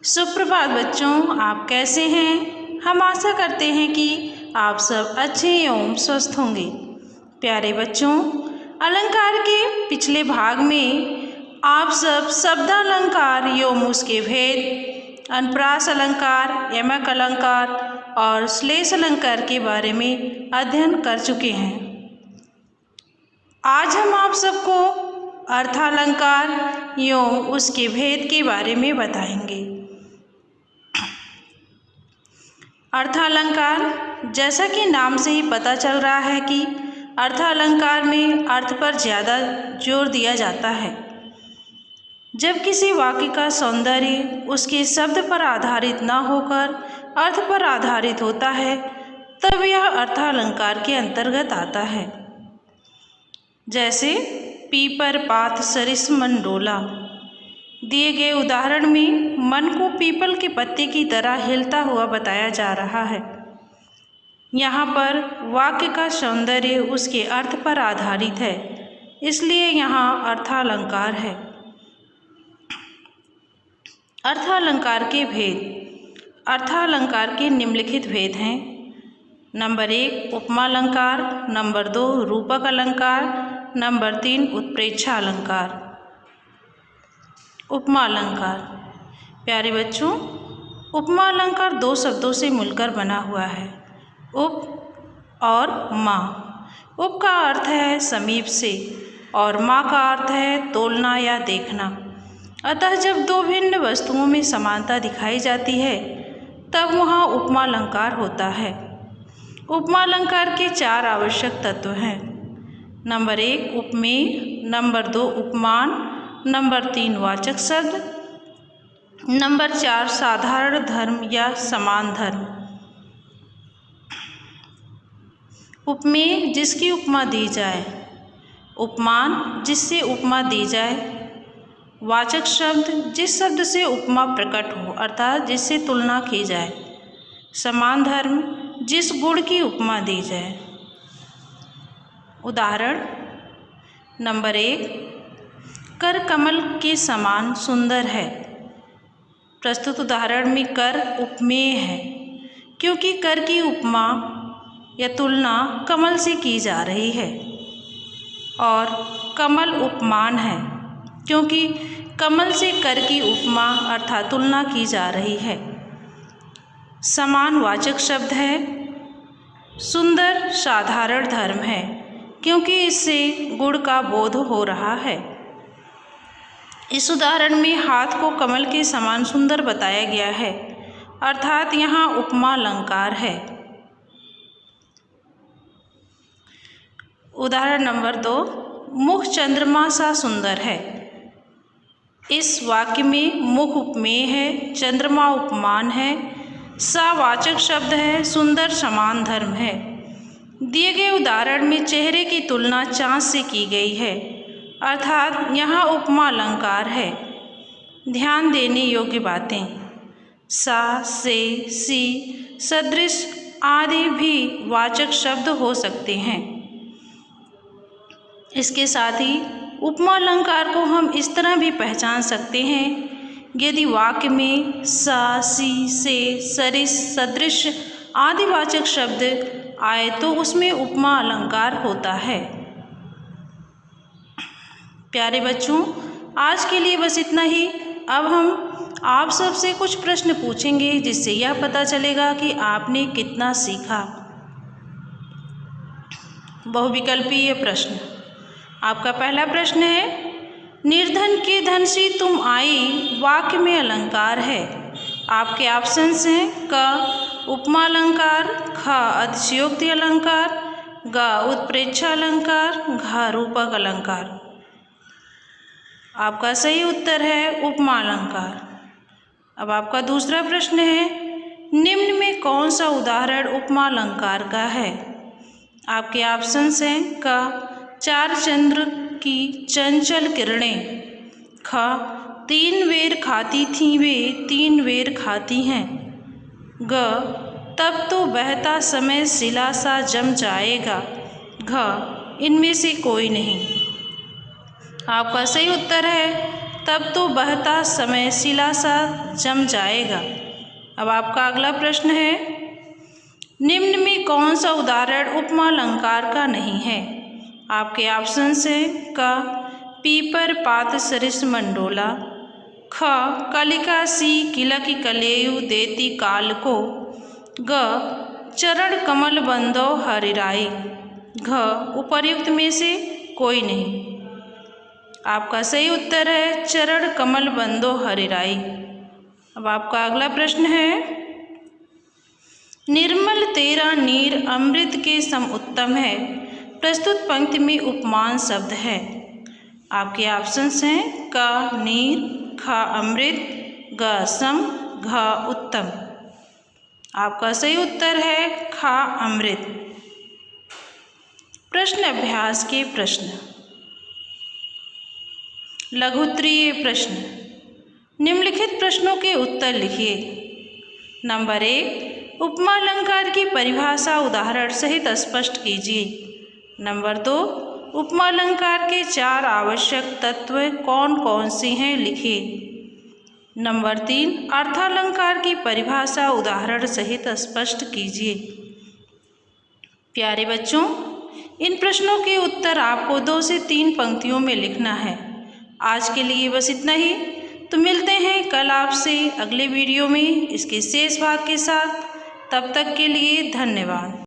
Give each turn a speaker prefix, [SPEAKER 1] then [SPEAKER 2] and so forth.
[SPEAKER 1] सुप्रभात बच्चों, आप कैसे हैं। हम आशा करते हैं कि आप सब अच्छे एवं स्वस्थ होंगे। प्यारे बच्चों, अलंकार के पिछले भाग में आप सब शब्दालंकार एवं उसके भेद, अनुप्रास अलंकार, यमक अलंकार और श्लेष अलंकार के बारे में अध्ययन कर चुके हैं। आज हम आप सबको अर्थालंकार एवं उसके भेद के बारे में बताएंगे। अर्थालंकार, जैसा कि नाम से ही पता चल रहा है कि अर्थालंकार में अर्थ पर ज़्यादा जोर दिया जाता है। जब किसी वाक्य का सौंदर्य उसके शब्द पर आधारित न होकर अर्थ पर आधारित होता है, तब यह अर्थालंकार के अंतर्गत आता है। जैसे पीपर पात सरिस मन डोला। दिए गए उदाहरण में मन को पीपल के पत्ते की तरह हिलता हुआ बताया जा रहा है। यहाँ पर वाक्य का सौंदर्य उसके अर्थ पर आधारित है, इसलिए यहाँ अर्थालंकार है। अर्थालंकार के भेद। अर्थालंकार के निम्नलिखित भेद हैं। नंबर 1 उपमा अलंकार, नंबर 2 रूपक अलंकार, नंबर 3 उत्प्रेक्षा अलंकार। उपमा अलंकार। प्यारे बच्चों, उपमा अलंकार दो शब्दों से मिलकर बना हुआ है, उप और माँ। उप का अर्थ है समीप से और माँ का अर्थ है तोलना या देखना। अतः जब दो भिन्न वस्तुओं में समानता दिखाई जाती है, तब वहाँ उपमा अलंकार होता है। उपमा अलंकार के 4 आवश्यक तत्व हैं। नंबर 1 उपमेय, नंबर 2 उपमान, नंबर 3 वाचक शब्द, नंबर 4 साधारण धर्म या समान धर्म। उपमेय, जिसकी उपमा दी जाए। उपमान, जिससे उपमा दी जाए। वाचक शब्द, जिस शब्द से उपमा प्रकट हो अर्थात जिससे तुलना की जाए। समान धर्म, जिस गुण की उपमा दी जाए। उदाहरण नंबर 1 कर कमल के समान सुंदर है। प्रस्तुत उदाहरण में कर उपमेय है, क्योंकि कर की उपमा या तुलना कमल से की जा रही है, और कमल उपमान है, क्योंकि कमल से कर की उपमा अर्थात तुलना की जा रही है। समान वाचक शब्द है। सुंदर साधारण धर्म है, क्योंकि इससे गुण का बोध हो रहा है। इस उदाहरण में हाथ को कमल के समान सुंदर बताया गया है, अर्थात यहाँ उपमा अलंकार है। उदाहरण नंबर 2 मुख चंद्रमा सा सुंदर है। इस वाक्य में मुख उपमेय है, चंद्रमा उपमान है, सा वाचक शब्द है, सुंदर समान धर्म है। दिए गए उदाहरण में चेहरे की तुलना चाँद से की गई है, अर्थात यहाँ उपमा अलंकार है। ध्यान देने योग्य बातें। सा, से, सी, सदृश आदि भी वाचक शब्द हो सकते हैं। इसके साथ ही उपमा अलंकार को हम इस तरह भी पहचान सकते हैं। यदि वाक्य में सा, सी, से, सरिस, सदृश आदि वाचक शब्द आए तो उसमें उपमा अलंकार होता है। प्यारे बच्चों, आज के लिए बस इतना ही। अब हम आप सबसे कुछ प्रश्न पूछेंगे, जिससे यह पता चलेगा कि आपने कितना सीखा। बहुविकल्पीय प्रश्न। आपका पहला प्रश्न है, निर्धन के धन से तुम आई वाक्य में अलंकार है। आपके ऑप्शंस हैं क उपमा अलंकार, ख अतिशयोक्ति अलंकार, ग उत्प्रेक्षा अलंकार, घ रूपक अलंकार। आपका सही उत्तर है उपमा अलंकार। अब आपका दूसरा प्रश्न है, निम्न में कौन सा उदाहरण उपमा अलंकार का है। आपके ऑप्शंस हैं क 4 चंद्र की चंचल किरणें, ख 3 वेर खाती थीं वे 3 वेर खाती हैं, ग तब तो बहता समय शिला सा जम जाएगा, घ इनमें से कोई नहीं। आपका सही उत्तर है तब तो बहता समय शिला सा जम जाएगा। अब आपका अगला प्रश्न है, निम्न में कौन सा उदाहरण उपमा अलंकार का नहीं है? आपके ऑप्शंस हैं क पीपर पात सरिस मंडोला, ख कलिका सी किलक कलेयु देती काल को, ग चरण कमल बंदो हरिराई, घ उपर्युक्त में से कोई नहीं। आपका सही उत्तर है चरण कमल बंदो हरिराई। अब आपका अगला प्रश्न है, निर्मल तेरा नीर अमृत के सम उत्तम है, प्रस्तुत पंक्ति में उपमान शब्द है। आपके ऑप्शंस हैं क नीर, ख अमृत, ग सम, घ उत्तम। आपका सही उत्तर है ख अमृत। प्रश्न अभ्यास के प्रश्न। लघुत्तरीय प्रश्न, निम्नलिखित प्रश्नों के उत्तर लिखिए। नंबर 1, उपमा अलंकार की परिभाषा उदाहरण सहित स्पष्ट कीजिए। नंबर 2, उपमा अलंकार के 4 आवश्यक तत्व कौन कौन से हैं, लिखिए। नंबर 3, अर्थालंकार की परिभाषा उदाहरण सहित स्पष्ट कीजिए। प्यारे बच्चों, इन प्रश्नों के उत्तर आपको 2 से 3 पंक्तियों में लिखना है। आज के लिए बस इतना ही। तो मिलते हैं कल आपसे अगले वीडियो में इसके शेष भाग के साथ। तब तक के लिए धन्यवाद।